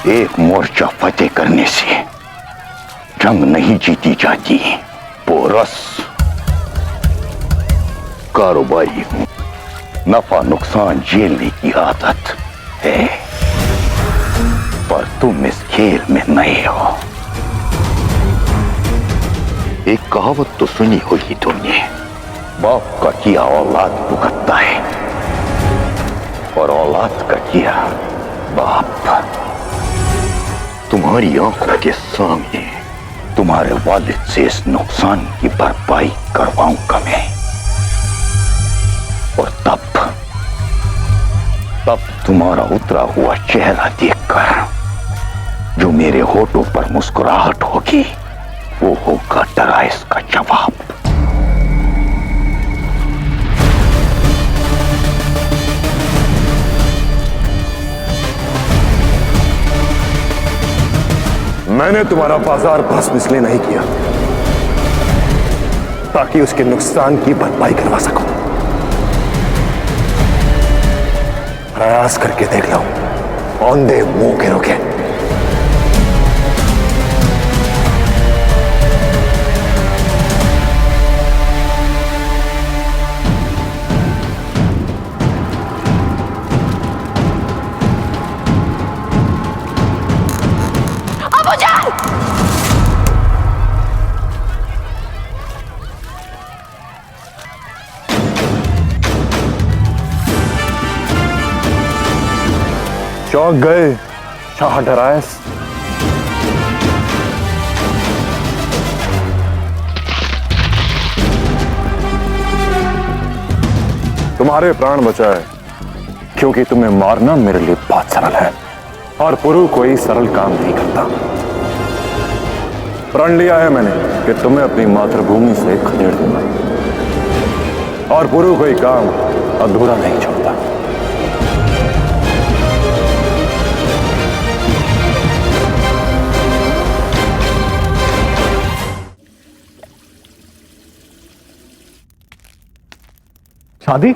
एक मोर्चा फतेह करने से जंग नहीं जीती जाती। पोरस कारोबारी हूं, नफा नुकसान झेलने की आदत है, पर तुम इस खेल में नए हो। एक कहावत तो सुनी होगी तुमने, बाप का किया औलाद भुगतता है और औलाद का किया बाप। तुम्हारी आंखों के सामने तुम्हारे वालिद से इस नुकसान की भरपाई करवाऊंगा मैं, और तब तुम्हारा उतरा हुआ चेहरा देखकर जो मेरे होठों पर मुस्कुराहट होगी, वो होगा डराइस का जवाब। मैंने तुम्हारा बाजार भस्म इसलिए नहीं किया ताकि उसके नुकसान की भरपाई करवा सकूं। प्रयास करके देख लो, औंधे मुंह गिरोगे। चौंक गए शाह डराइस। तुम्हारे प्राण बचाए क्योंकि तुम्हें मारना मेरे लिए बहुत सरल है, और पुरु कोई सरल काम नहीं करता। प्रण लिया है मैंने कि तुम्हें अपनी मातृभूमि से खदेड़ दूंगा, और पुरु कोई काम अधूरा नहीं छोड़ता। शादी?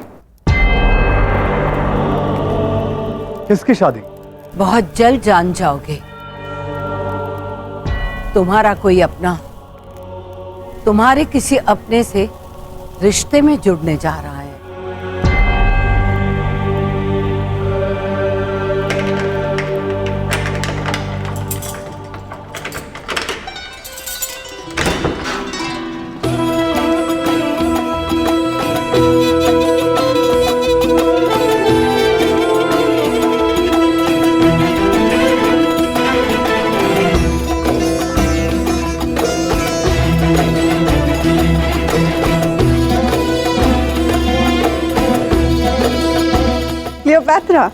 किसकी शादी? बहुत जल्द जान जाओगे। तुम्हारा कोई अपना तुम्हारे किसी अपने से रिश्ते में जुड़ने जा रहा है। क्लियोपैत्रा,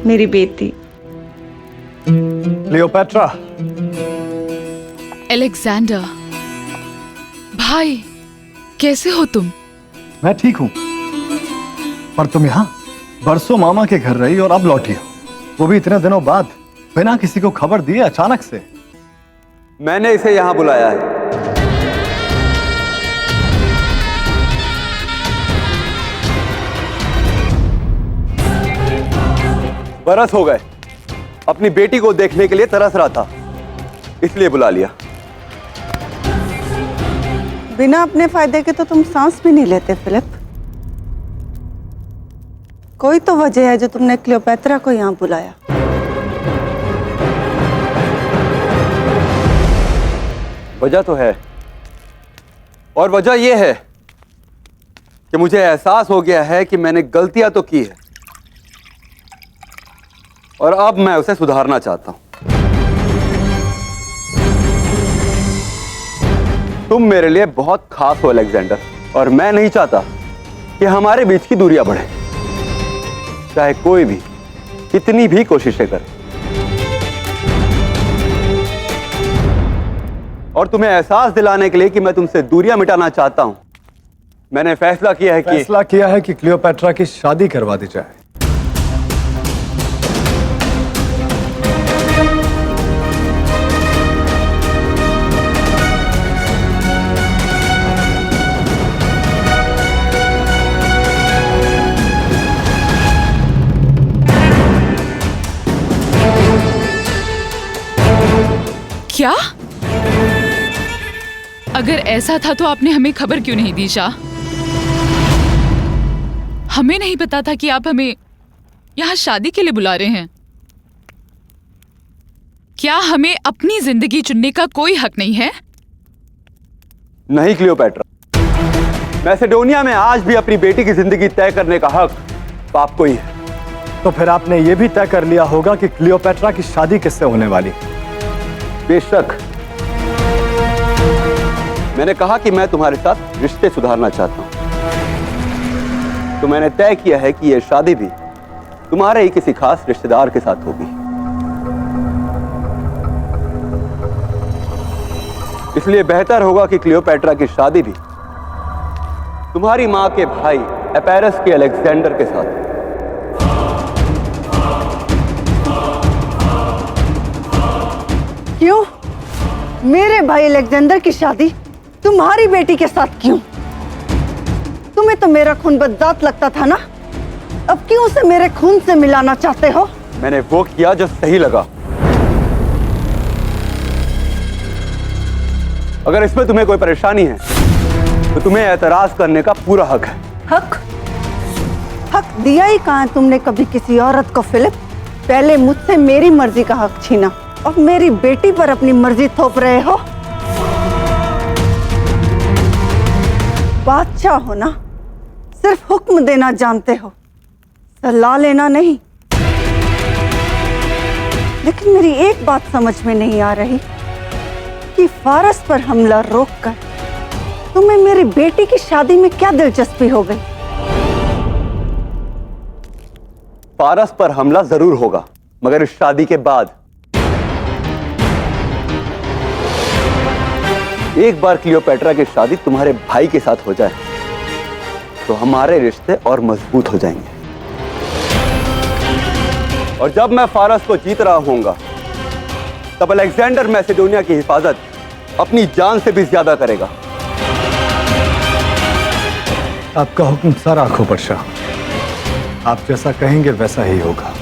मेरी बेटी। क्लियोपैत्रा। अलेक्जेंडर भाई, कैसे हो तुम? मैं ठीक हूं, पर तुम यहाँ बरसों मामा के घर रही और अब लौटी हो, वो भी इतने दिनों बाद, बिना किसी को खबर दिए अचानक से। मैंने इसे यहाँ बुलाया है। बरस हो गए, अपनी बेटी को देखने के लिए तरस रहा था, इसलिए बुला लिया। बिना अपने फायदे के तो तुम सांस भी नहीं लेते फिलिप। कोई तो वजह है जो तुमने क्लियोपैत्रा को यहाँ बुलाया। वजह तो है, और वजह यह है कि मुझे एहसास हो गया है कि मैंने गलतियां तो की है, और अब मैं उसे सुधारना चाहता हूं। तुम मेरे लिए बहुत खास हो अलेक्जेंडर, और मैं नहीं चाहता कि हमारे बीच की दूरियां बढ़े, चाहे कोई भी कितनी भी कोशिशें करे। और तुम्हें एहसास दिलाने के लिए कि मैं तुमसे दूरियां मिटाना चाहता हूं, मैंने फैसला किया है कि क्लियोपैत्रा की शादी करवा दी जाए। क्या? अगर ऐसा था तो आपने हमें खबर क्यों नहीं दी शाह? हमें नहीं पता था कि आप हमें यहाँ शादी के लिए बुला रहे हैं। क्या हमें अपनी जिंदगी चुनने का कोई हक नहीं है? नहीं क्लियोपैट्रा, मैसेडोनिया में आज भी अपनी बेटी की जिंदगी तय करने का हक बाप को ही है। तो फिर आपने ये भी तय कर लिया होगा कि क्लियोपैट्रा की शादी किससे होने वाली? बेशक, मैंने कहा कि मैं तुम्हारे साथ रिश्ते सुधारना चाहता हूं, तो मैंने तय किया है कि यह शादी भी तुम्हारे ही किसी खास रिश्तेदार के साथ होगी। इसलिए बेहतर होगा कि क्लियोपैट्रा की शादी भी तुम्हारी मां के भाई एपेरस के अलेक्जेंडर के साथ। क्यों? मेरे भाई अलेक्जेंडर की शादी तुम्हारी बेटी के साथ क्यों? तुम्हें तो मेरा खून बदजात लगता था ना, अब क्यों उसे मेरे खून से मिलाना चाहते हो? मैंने वो किया जो सही लगा। अगर इसमें तुम्हें कोई परेशानी है तो तुम्हें एतराज करने का पूरा हक है। हक? हक दिया ही कहाँ तुमने कभी किसी औरत को फिलिप? पहले मुझसे मेरी मर्जी का हक छीना और मेरी बेटी पर अपनी मर्जी थोप रहे हो। बादशाह हो ना, सिर्फ हुक्म देना जानते हो, सलाह लेना नहीं। लेकिन मेरी एक बात समझ में नहीं आ रही कि फारस पर हमला रोककर तुम्हें मेरी बेटी की शादी में क्या दिलचस्पी हो गई? फारस पर हमला जरूर होगा, मगर इस शादी के बाद। एक बार क्लियोपैट्रा की शादी तुम्हारे भाई के साथ हो जाए तो हमारे रिश्ते और मजबूत हो जाएंगे। और जब मैं फारस को जीत रहा होऊंगा तब अलेक्जेंडर मैसेडोनिया की हिफाजत अपनी जान से भी ज्यादा करेगा। आपका हुक्म सर आंखों पर शाह, आप जैसा कहेंगे वैसा ही होगा।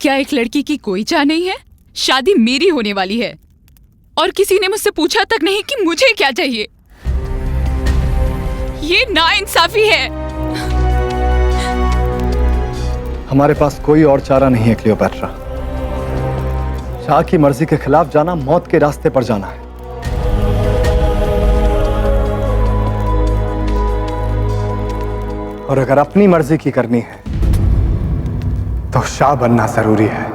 क्या एक लड़की की कोई चाह नहीं है? शादी मेरी होने वाली है और किसी ने मुझसे पूछा तक नहीं कि मुझे क्या चाहिए। ये नाइंसाफी है। हमारे पास कोई और चारा नहीं है क्लियोपैट्रा। शाह की मर्जी के खिलाफ जाना मौत के रास्ते पर जाना है। और अगर अपनी मर्जी की करनी है तो शाह बनना जरूरी है।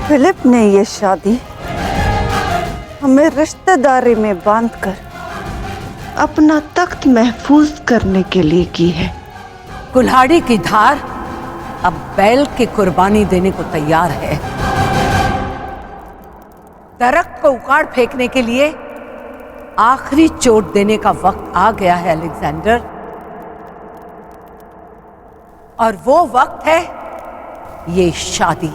फिलिप ने ये शादी हमें रिश्तेदारी में बांधकर अपना तख्त महफूज करने के लिए की है। कुल्हाड़ी की धार अब बैल की कुर्बानी देने को तैयार है। दरख्त को उखाड़ फेंकने के लिए आखिरी चोट देने का वक्त आ गया है अलेक्जेंडर, और वो वक्त है ये शादी।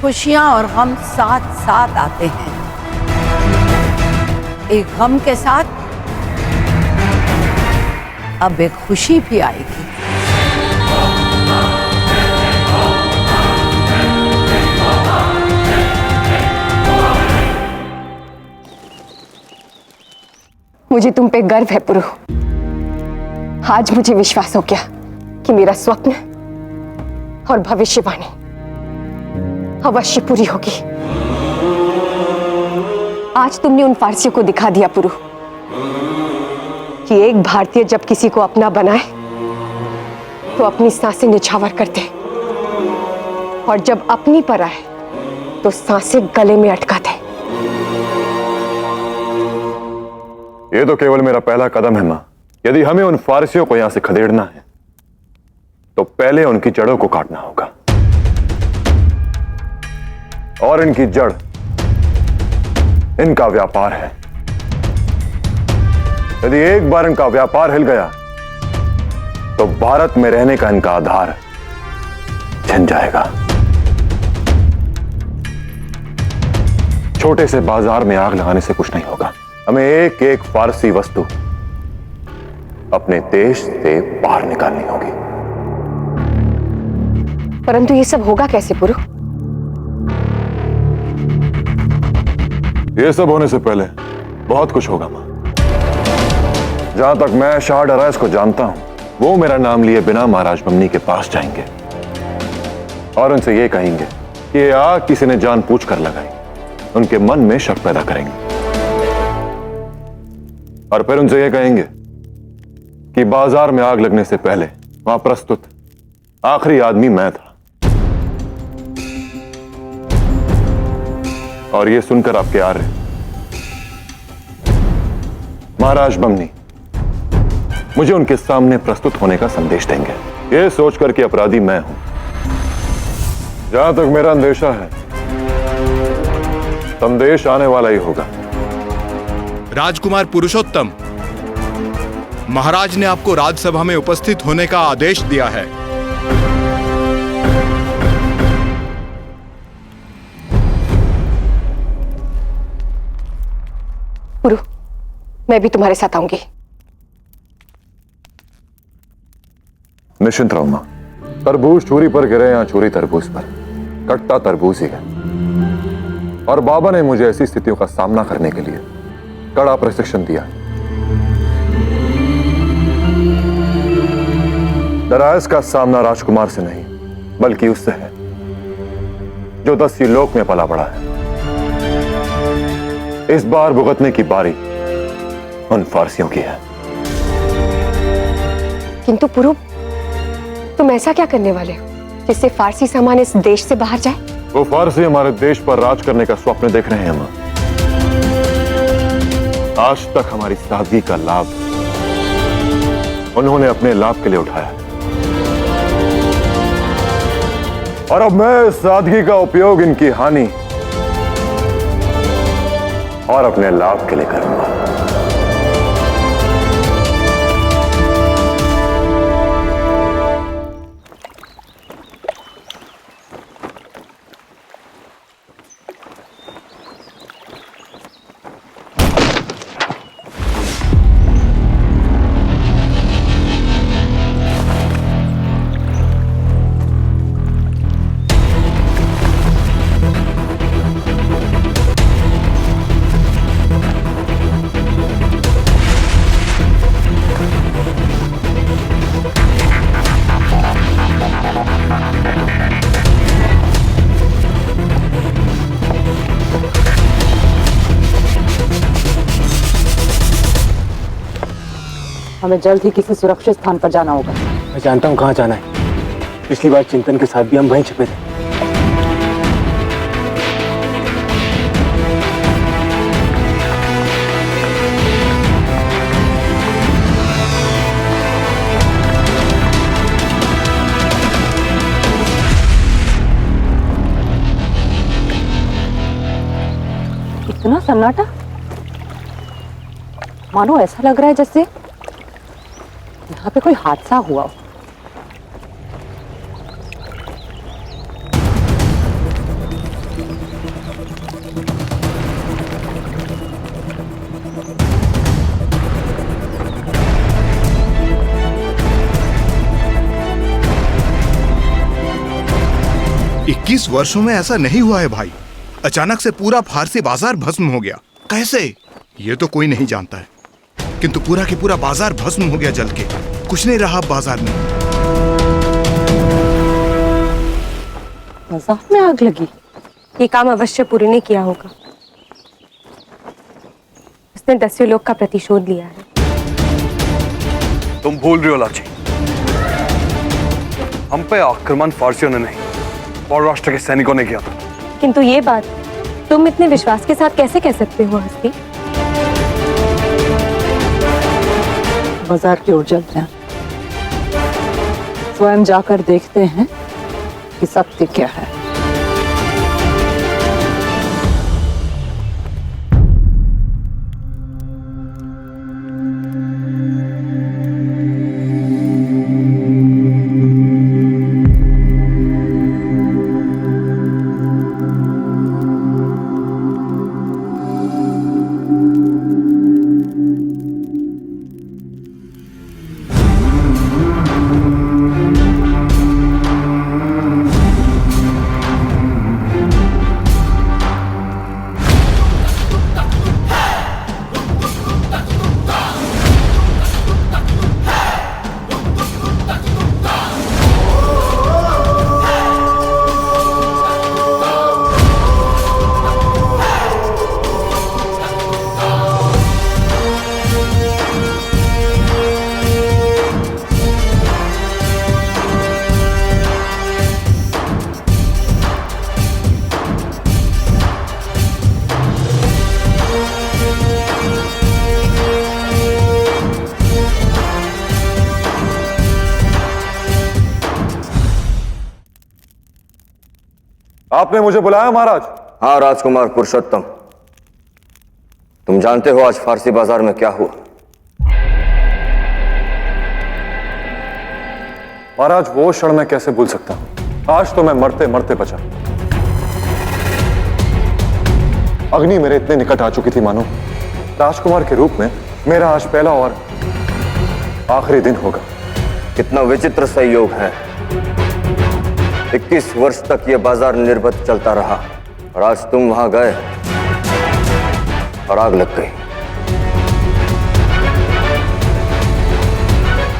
खुशियां और गम साथ साथ आते हैं। एक गम के साथ अब एक खुशी भी आएगी। मुझे तुम पे गर्व है पुरु। आज मुझे विश्वास हो गया कि मेरा स्वप्न और भविष्यवाणी अवश्य पूरी होगी। आज तुमने उन फारसियों को दिखा दिया पुरु कि एक भारतीय जब किसी को अपना बनाए तो अपनी सांसें निछावर करते, और जब अपनी पर आए तो तो सांसें गले में अटका थे। ये तो केवल मेरा पहला कदम है मां। यदि हमें उन फारसियों को यहां से खदेड़ना है तो पहले उनकी जड़ों को काटना होगा, और इनकी जड़ इनका व्यापार है। यदि एक बार इनका व्यापार हिल गया तो भारत में रहने का इनका आधार छिन जाएगा। छोटे से बाजार में आग लगाने से कुछ नहीं होगा। हमें एक एक फारसी वस्तु अपने देश से बाहर निकालनी होगी। परंतु ये सब होगा कैसे पुरु? ये सब होने से पहले बहुत कुछ होगा मां। जहां तक मैं शाह डराइस को जानता हूं, वो मेरा नाम लिए बिना महाराज बमनी के पास जाएंगे और उनसे ये कहेंगे कि ये आग किसी ने जानबूझ कर लगाई। उनके मन में शक पैदा करेंगे और फिर उनसे ये कहेंगे कि बाजार में आग लगने से पहले वहां प्रस्तुत आखिरी आदमी मैं था। और ये सुनकर आपके आर्य महाराज बमनी मुझे उनके सामने प्रस्तुत होने का संदेश देंगे, ये सोचकर कि अपराधी मैं हूं। जहां तक मेरा अंदेशा है, संदेश आने वाला ही होगा। राजकुमार पुरुषोत्तम, महाराज ने आपको राजसभा में उपस्थित होने का आदेश दिया है। पुरु, मैं भी तुम्हारे साथ आऊंगी। निश्चिंत रहो मां। तरबूज चूरी पर गिरे या चूरी तरबूज पर, कटता तरबूज ही है। और बाबा ने मुझे ऐसी स्थितियों का सामना करने के लिए कड़ा प्रशिक्षण दिया। डराइस का सामना राजकुमार से नहीं बल्कि उससे है जो 10 लोक में पला बड़ा है। इस बार भुगतने की बारी उन फारसियों की है। किंतु पुरु, तुम ऐसा क्या करने वाले हो जिससे फारसी सामान इस देश से बाहर जाए? वो फारसी हमारे देश पर राज करने का स्वप्न देख रहे हैं मां। आज तक हमारी सादगी का लाभ उन्होंने अपने लाभ के लिए उठाया और अब मैं इस सादगी का उपयोग इनकी हानि और अपने लाभ के लिए करूंगा। हमें जल्द ही किसी सुरक्षित स्थान पर जाना होगा। मैं जानता हूँ कहाँ जाना है। पिछली बार चिंतन के साथ भी हम वहीं छिपे थे। इतना सन्नाटा, मानो ऐसा लग रहा है जैसे यहाँ पे कोई हादसा हुआ हो। इक्कीस वर्षों में ऐसा नहीं हुआ है भाई। अचानक से पूरा फारसी बाजार भस्म हो गया। कैसे? ये तो कोई नहीं जानता है, किंतु पूरा के पूरा बाजार भस्म हो गया जल के। कुछ नहीं रहा बाजार में। बाजार में आग लगी? ये काम अवश्य पुरु ने किया होगा। उसने 10 लोग का प्रतिशोध लिया है। तुम भूल रही हो लाची, हम पे आक्रमण फारसियों ने नहीं, पौराष्ट्र के सैनिकों ने किया था। किंतु ये बात तुम इतने विश्वास के साथ कैसे कह सकते हो हस्ती? बाजार की ओर चलते हैं, स्वयं जाकर देखते हैं कि सत्य क्या है। आपने मुझे बुलाया महाराज? हाँ राजकुमार पुरुषोत्तम, तुम जानते हो आज फारसी बाजार में क्या हुआ? महाराज वो क्षण मैं कैसे भूल सकता हूं। आज तो मैं मरते मरते बचा। अग्नि मेरे इतने निकट आ चुकी थी मानो राजकुमार के रूप में मेरा आज पहला और आखिरी दिन होगा। कितना विचित्र संयोग है। 21 वर्ष तक यह बाजार निर्भत चलता रहा और आज तुम वहां गए और आग लग गई।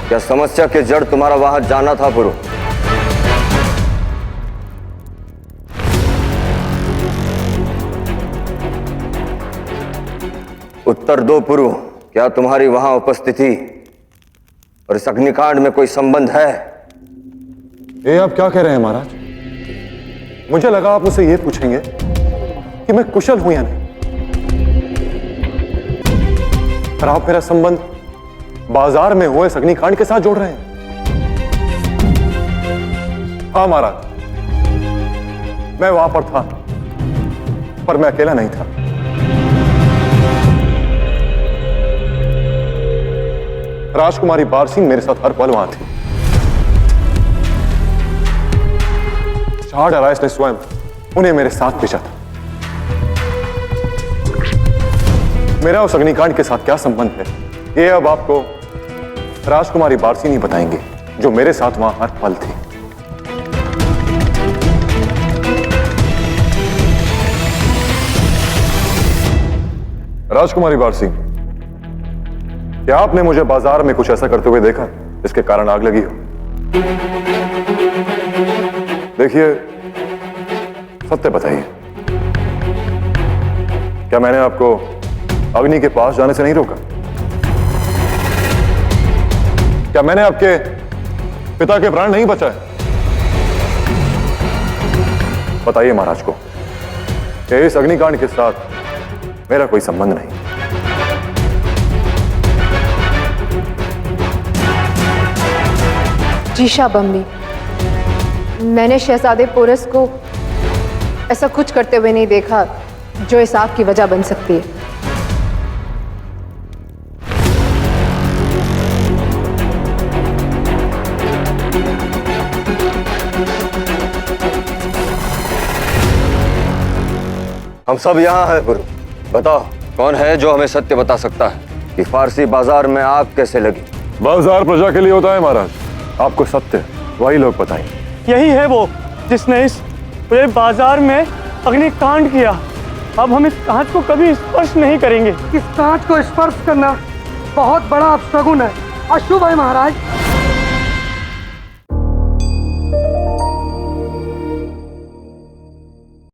क्या समस्या की जड़ तुम्हारा वहां जाना था पुरु? उत्तर दो पुरु, क्या तुम्हारी वहां उपस्थिति और इस अग्निकांड में कोई संबंध है? ये आप क्या कह रहे हैं महाराज? मुझे लगा आप मुझसे ये पूछेंगे कि मैं कुशल हूं या नहीं, और आप मेरा संबंध बाजार में हुए इस अग्निकांड के साथ जोड़ रहे हैं। हाँ महाराज, मैं वहां पर था, पर मैं अकेला नहीं था। राजकुमारी बारसी मेरे साथ हर पल वहां थी। शाह डराइस ने स्वयं उन्हें मेरे साथ भेजा था। मेरा उस अग्निकांड के साथ क्या संबंध है, ये अब आपको राजकुमारी बारसी नहीं बताएंगे, जो मेरे साथ वहां हर पल थी। राजकुमारी बारसी, क्या आपने मुझे बाजार में कुछ ऐसा करते हुए देखा जिसके कारण आग लगी हो? देखिए, सत्य बताइए, क्या मैंने आपको अग्नि के पास जाने से नहीं रोका? क्या मैंने आपके पिता के प्राण नहीं बचाए? बताइए महाराज को कि इस अग्निकांड के साथ मेरा कोई संबंध नहीं। जी शाह बम्बी, मैंने शहजादे पोरस को ऐसा कुछ करते हुए नहीं देखा जो इस आग की वजह बन सकती है। हम सब यहाँ हैं गुरु। बताओ, कौन है जो हमें सत्य बता सकता है कि फारसी बाजार में आग कैसे लगी? बाजार प्रजा के लिए होता है महाराज, आपको सत्य वही लोग बताएंगे। यही है वो जिसने इस पूरे बाजार में अग्निकांड किया। अब हम इस कांच को कभी स्पर्श नहीं करेंगे। इस कांच को स्पर्श करना बहुत बड़ा अपशगुन है, अशुभ है महाराज।